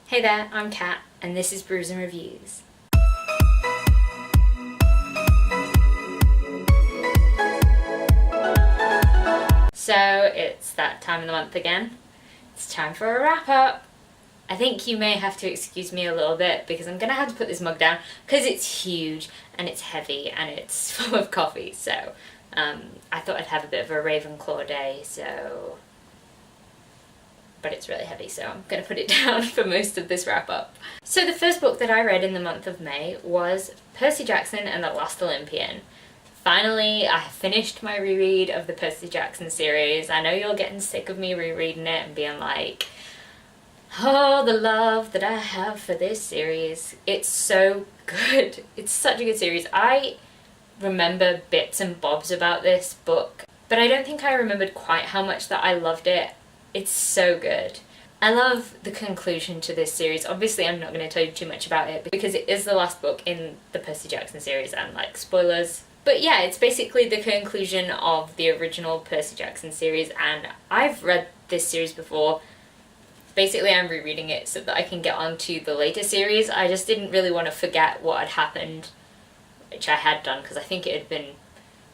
Hey there, I'm Kat, and this is Brews and Reviews. So it's that time of the month again. It's time for a wrap up. I think you may have to excuse me a little bit because I'm gonna have to put this mug down because it's huge and it's heavy and it's full of coffee. So I thought I'd have a bit of a Ravenclaw day, but it's really heavy, so I'm going to put it down for most of this wrap-up. So the first book that I read in the month of May was Percy Jackson and the Last Olympian. Finally, I finished my reread of the Percy Jackson series. I know you're getting sick of me rereading it and being like, oh, the love that I have for this series. It's so good. It's such a good series. I remember bits and bobs about this book, but I don't think I remembered quite how much that I loved it. It's so good. I love the conclusion to this series. Obviously, I'm not going to tell you too much about it because it is the last book in the Percy Jackson series and, like, spoilers. But yeah, it's basically the conclusion of the original Percy Jackson series, and I've read this series before. Basically, I'm rereading it so that I can get on to the later series. I just didn't really want to forget what had happened, which I had done because I think it had been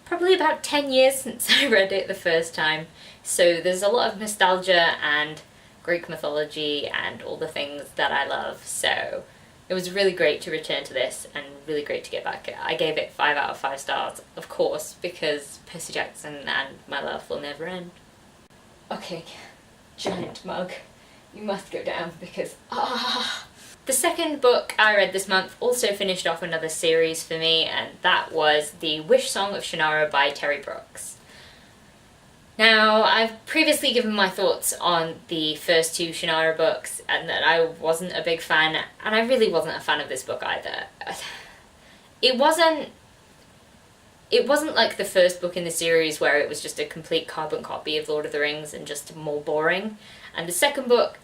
probably about 10 years since I read it the first time. So there's a lot of nostalgia and Greek mythology and all the things that I love. So it was really great to return to this and really great to get back. I gave it 5 out of 5 stars, of course, because Percy Jackson and my love will never end. Okay, giant mug. You must go down because The second book I read this month also finished off another series for me, and that was The Wish Song of Shannara by Terry Brooks. Now, I've previously given my thoughts on the first 2 Shannara books, and that I wasn't a big fan, and I really wasn't a fan of this book either. It wasn't like the first book in the series where it was just a complete carbon copy of Lord of the Rings and just more boring. And the second book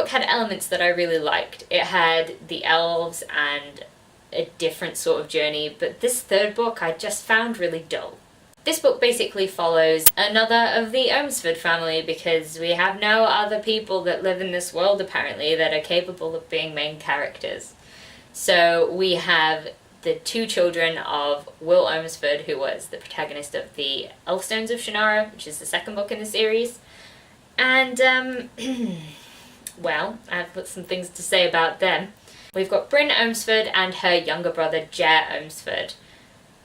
had elements that I really liked. It had the elves and a different sort of journey, but this third book I just found really dull. This book basically follows another of the Olympian family because we have no other people that live in this world apparently that are capable of being main characters. So we have the 2 children of Will Olmsford, who was the protagonist of the Elfstones of Shannara, which is the second book in the series. And, well, I've got some things to say about them. We've got Bryn Olmsford and her younger brother, Jer Olmsford.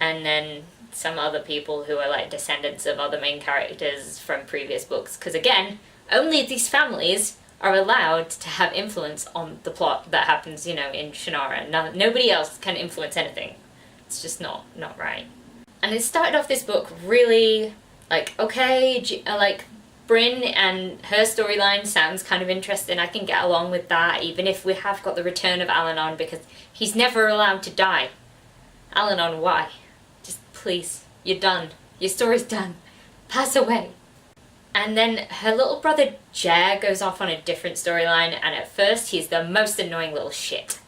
And then some other people who are like descendants of other main characters from previous books. Because again, only these families are allowed to have influence on the plot that happens, in Shannara. Nobody else can influence anything. It's just not right. And it started off this book really, Bryn and her storyline sounds kind of interesting. I can get along with that, even if we have got the return of Alanon, because he's never allowed to die. Alanon, why? Just please, you're done. Your story's done. Pass away. And then her little brother Jer goes off on a different storyline, and at first he's the most annoying little shit.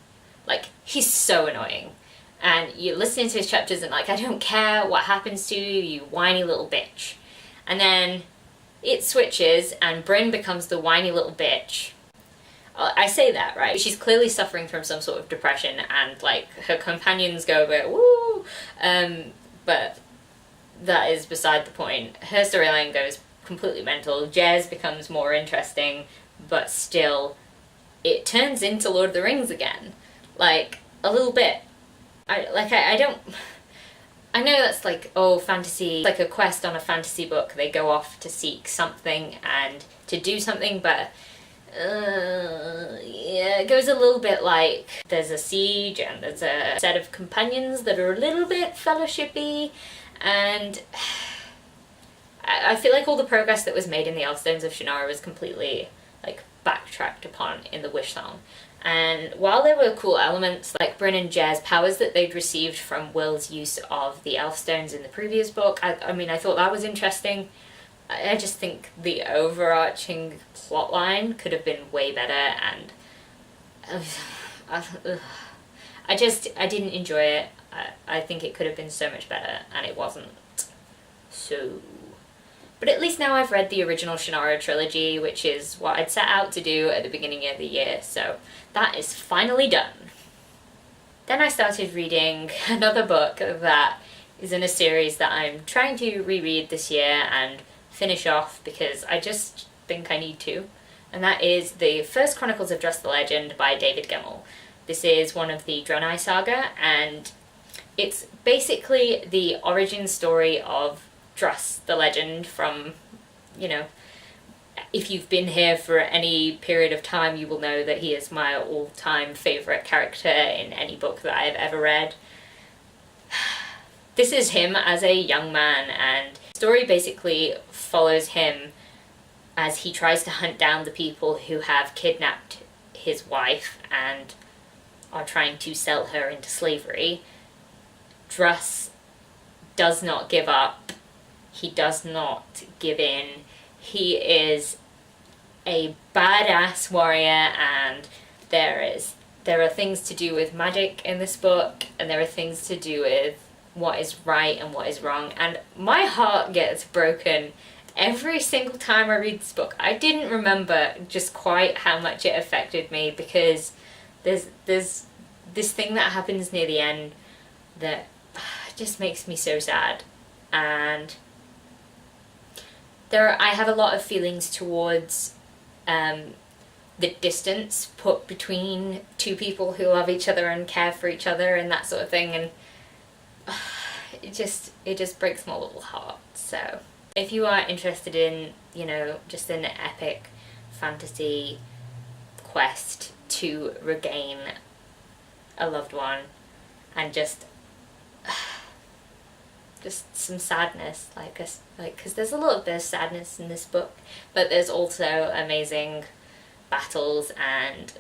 He's so annoying. And you're listening to his chapters and I don't care what happens to you, you whiny little bitch. And then it switches and Bryn becomes the whiny little bitch. I say that, right? She's clearly suffering from some sort of depression and, her companions go a bit, woo! But that is beside the point. Her storyline goes completely mental. Jer's becomes more interesting, but still, it turns into Lord of the Rings again. A little bit. I know that's fantasy, like a quest on a fantasy book. They go off to seek something and to do something, but it goes a little bit like there's a siege and there's a set of companions that are a little bit fellowshipy, and I feel like all the progress that was made in the Elfstones of Shannara was completely backtracked upon in the Wish Song. And while there were cool elements like Bryn and Jer's powers that they'd received from Will's use of the Elfstones in the previous book, I thought that was interesting. I just think the overarching plotline could have been way better, and I didn't enjoy it. I think it could have been so much better, and it wasn't. So But at least now I've read the original Shannara trilogy, which is what I'd set out to do at the beginning of the year, so that is finally done. Then I started reading another book that is in a series that I'm trying to reread this year and finish off because I just think I need to. And that is the first Chronicles of Druss the Legend by David Gemmell. This is one of the Draenei saga, and it's basically the origin story of Druss the Legend from, you know, if you've been here for any period of time, you will know that he is my all-time favourite character in any book that I've ever read. This is him as a young man, and the story basically follows him as he tries to hunt down the people who have kidnapped his wife and are trying to sell her into slavery. Druss does not give up. He does not give in. He is a badass warrior, and there are things to do with magic in this book, and there are things to do with what is right and what is wrong, and my heart gets broken every single time I read this book. I didn't remember just quite how much it affected me, because there's this thing that happens near the end that just makes me so sad, and I have a lot of feelings towards the distance put between two people who love each other and care for each other and that sort of thing, and it just breaks my little heart. So if you are interested in, you know, just an epic fantasy quest to regain a loved one and just some sadness, because there's a lot of sadness in this book, but there's also amazing battles and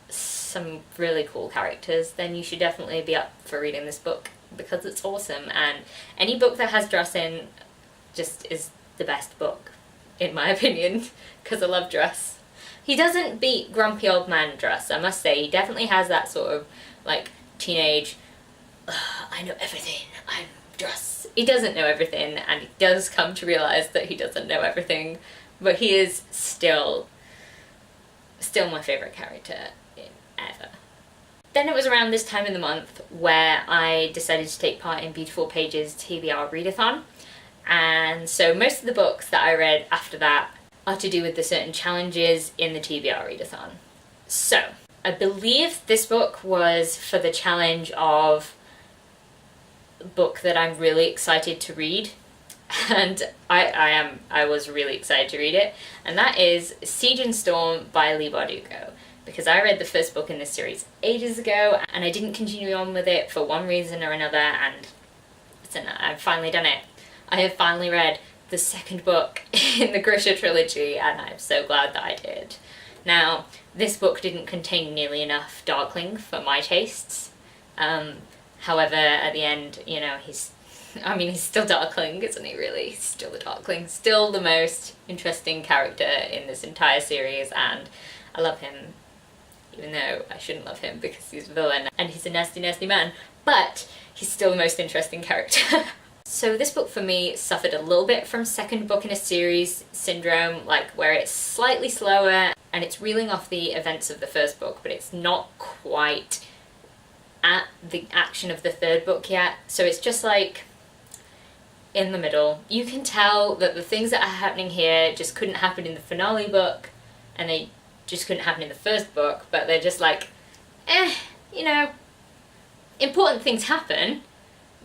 some really cool characters, then you should definitely be up for reading this book, because it's awesome. And any book that has Druss in just is the best book, in my opinion, because I love Druss. He doesn't beat grumpy old man Druss, I must say. He definitely has that sort of, like, teenage, I know everything, I'm Druss. He doesn't know everything, and he does come to realise that he doesn't know everything, but he is still my favourite character ever. Then it was around this time in the month where I decided to take part in Beautiful Pages TBR Readathon, and so most of the books that I read after that are to do with the certain challenges in the TBR Readathon. So, I believe this book was for the challenge of book that I'm really excited to read, and I was really excited to read it, and that is Jin Storm by Leigh Bardugo, because I read the first book in this series ages ago and I didn't continue on with it for one reason or another, and I've finally done it. I have finally read the second book in the Grisha trilogy, and I'm so glad that I did. Now, this book didn't contain nearly enough Darkling for my tastes. However, at the end, you know, he's still Darkling, isn't he, really? He's still a Darkling. Still the most interesting character in this entire series, and I love him, even though I shouldn't love him because he's a villain and he's a nasty, nasty man, but he's still the most interesting character. So this book for me suffered a little bit from second book in a series syndrome, like where it's slightly slower and it's reeling off the events of the first book, but it's not quite at the action of the third book yet, so it's just like in the middle. You can tell that the things that are happening here just couldn't happen in the finale book, and they just couldn't happen in the first book, but they're just like, you know, important things happen,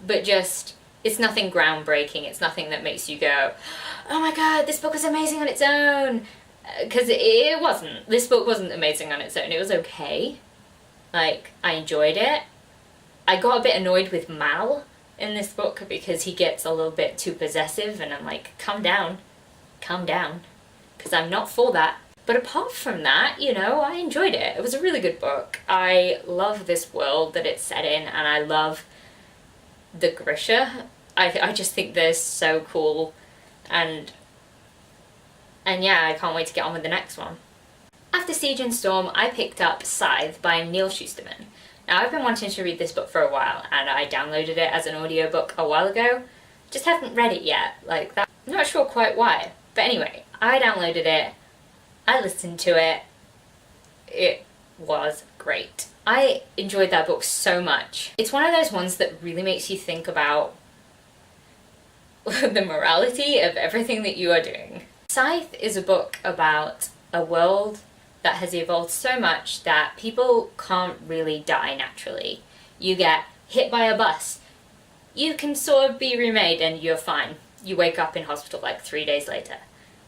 but just, it's nothing groundbreaking, it's nothing that makes you go, oh my god, this book is amazing on its own, because it wasn't. This book wasn't amazing on its own. It was okay. Like, I enjoyed it. I got a bit annoyed with Mal in this book because he gets a little bit too possessive, and I'm like, calm down, because I'm not for that. But apart from that, you know, I enjoyed it. It was a really good book. I love this world that it's set in, and I love the Grisha. I just think they're so cool, and yeah, I can't wait to get on with the next one. After Jin Storm, I picked up Scythe by Neil Shusterman. Now, I've been wanting to read this book for a while, and I downloaded it as an audiobook a while ago. Just haven't read it yet. Like, I'm not sure quite why. But anyway, I downloaded it, I listened to it, it was great. I enjoyed that book so much. It's one of those ones that really makes you think about the morality of everything that you are doing. Scythe is a book about a world that has evolved so much that people can't really die naturally. You get hit by a bus, you can sort of be remade and you're fine. You wake up in hospital like 3 days later.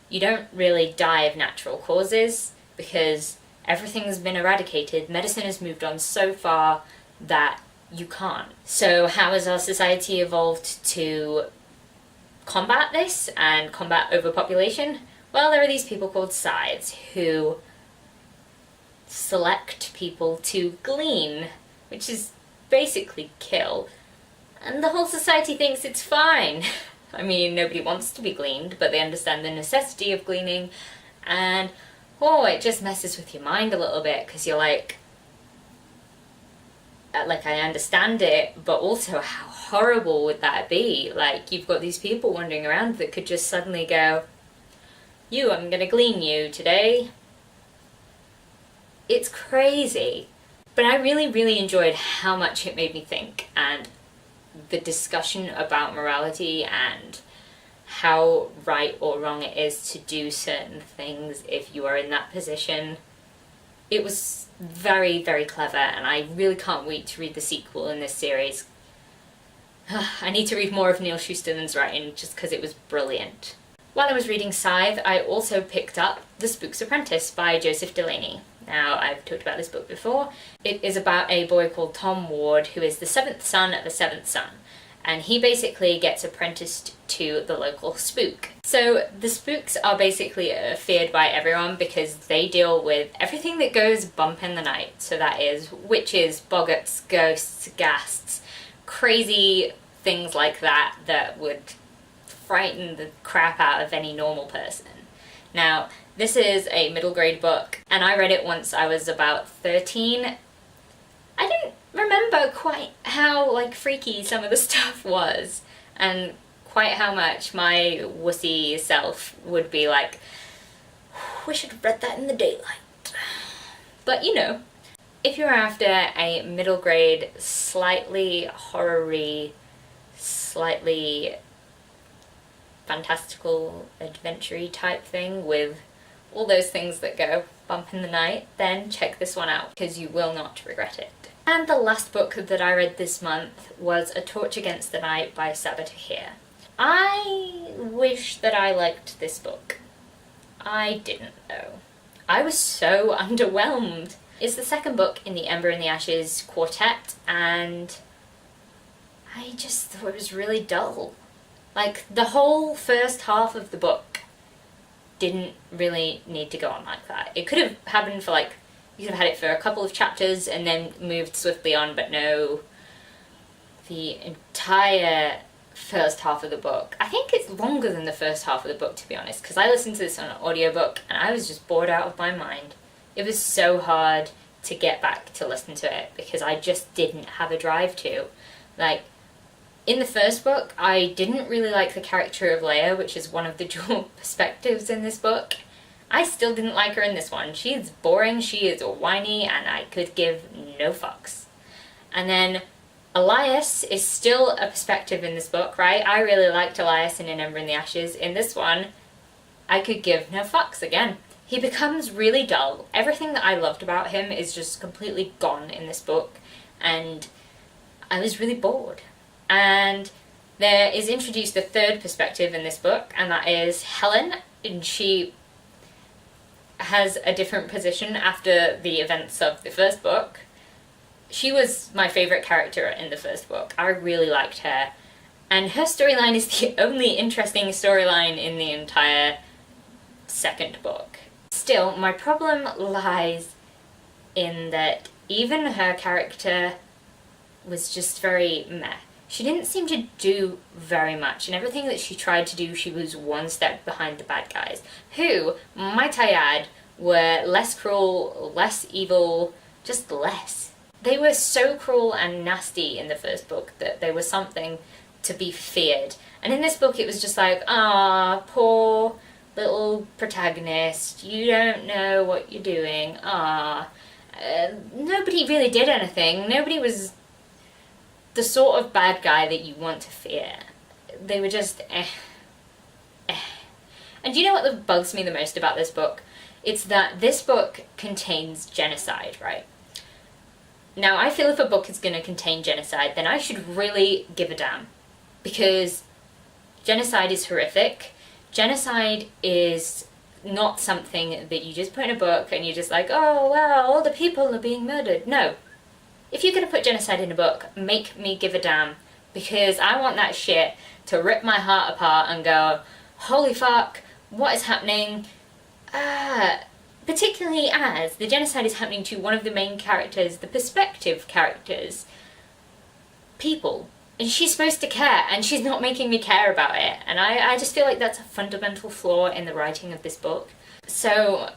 You don't really die of natural causes because everything's been eradicated. Medicine has moved on so far that you can't. So how has our society evolved to combat this and combat overpopulation? Well, there are these people called Scythes who select people to glean, which is basically kill. And the whole society thinks it's fine. I mean, nobody wants to be gleaned, but they understand the necessity of gleaning, and it just messes with your mind a little bit, because you're like, I understand it, but also how horrible would that be? Like, you've got these people wandering around that could just suddenly go, I'm gonna glean you today. It's crazy. But I really, really enjoyed how much it made me think, and the discussion about morality and how right or wrong it is to do certain things if you are in that position. It was very, very clever, and I really can't wait to read the sequel in this series. I need to read more of Neil Shusterman's writing just because it was brilliant. While I was reading Scythe, I also picked up The Spooks Apprentice by Joseph Delaney. Now, I've talked about this book before. It is about a boy called Tom Ward, who is the seventh son of a seventh son, and he basically gets apprenticed to the local spook. So the spooks are basically feared by everyone because they deal with everything that goes bump in the night. So that is witches, boggarts, ghosts, ghasts, crazy things like that that would frighten the crap out of any normal person. Now, this is a middle grade book, and I read it once I was about 13. I didn't remember quite how, freaky some of the stuff was, and quite how much my wussy self would be like, we should have read that in the daylight. But, if you're after a middle grade, slightly horror-y, slightly fantastical, adventure-y type thing with all those things that go bump in the night, then check this one out, because you will not regret it. And the last book that I read this month was A Torch Against the Night by Sabaa Tahir. I wish that I liked this book. I didn't, though. I was so underwhelmed. It's the second book in the Ember and the Ashes quartet, and I just thought it was really dull. The whole first half of the book didn't really need to go on like that. It could have happened for you could have had it for a couple of chapters and then moved swiftly on, but no. The entire first half of the book, I think it's longer than the first half of the book, to be honest, because I listened to this on an audiobook and I was just bored out of my mind. It was so hard to get back to listen to it because I just didn't have a drive to. In the first book, I didn't really like the character of Leia, which is one of the dual perspectives in this book. I still didn't like her in this one. She is boring, she is whiny, and I could give no fucks. And then Elias is still a perspective in this book, right? I really liked Elias in An Ember in the Ashes. In this one, I could give no fucks again. He becomes really dull. Everything that I loved about him is just completely gone in this book, and I was really bored. And there is introduced a third perspective in this book, and that is Helen, and she has a different position after the events of the first book. She was my favourite character in the first book. I really liked her, and her storyline is the only interesting storyline in the entire second book. Still, my problem lies in that even her character was just very meh. She didn't seem to do very much, and everything that she tried to do, she was one step behind the bad guys, who, might I add, were less cruel, less evil, just less. They were so cruel and nasty in the first book that they were something to be feared. And in this book it was just like, ah, poor little protagonist, you don't know what you're doing, ah. Nobody really did anything. Nobody was the sort of bad guy that you want to fear. They were just And do you know what bugs me the most about this book? It's that this book contains genocide, right? Now, I feel if a book is going to contain genocide, then I should really give a damn. Because genocide is horrific. Genocide is not something that you just put in a book and you're just like, oh, wow, all the people are being murdered. No. If you're going to put genocide in a book, make me give a damn. Because I want that shit to rip my heart apart and go, holy fuck, what is happening? Particularly as the genocide is happening to one of the main characters, the perspective characters, people. And she's supposed to care, and she's not making me care about it. And I just feel like that's a fundamental flaw in the writing of this book. So,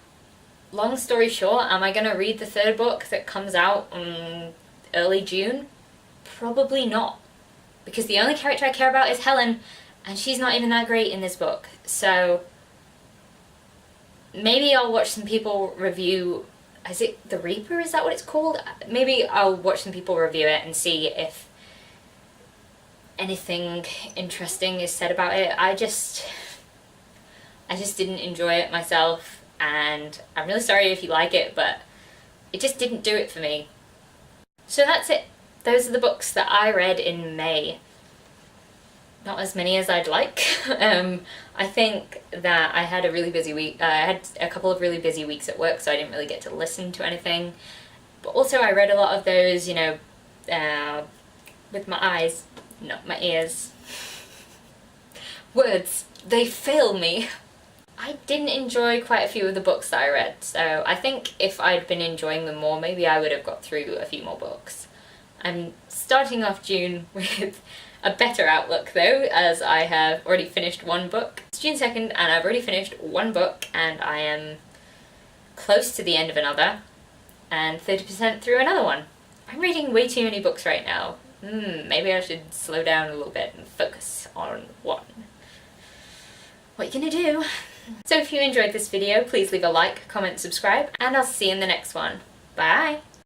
long story short, am I going to read the third book that comes out in early June? Probably not. Because the only character I care about is Helen, and she's not even that great in this book. So, maybe I'll watch some people review... Is it The Reaper? Is that what it's called? Maybe I'll watch some people review it and see if anything interesting is said about it. I just didn't enjoy it myself, and I'm really sorry if you like it, but it just didn't do it for me. So that's it. Those are the books that I read in May. Not as many as I'd like. I think that I had a really busy week. I had a couple of really busy weeks at work, so I didn't really get to listen to anything. But also I read a lot of those, you know, with my eyes, not my ears. Words, they fail me. I didn't enjoy quite a few of the books that I read, so I think if I'd been enjoying them more, maybe I would have got through a few more books. I'm starting off June with a better outlook though, as I have already finished one book. It's June 2nd and I've already finished one book, and I am close to the end of another and 30% through another one. I'm reading way too many books right now. Maybe I should slow down a little bit and focus on one. What are you gonna do? So if you enjoyed this video, please leave a like, comment, subscribe, and I'll see you in the next one. Bye!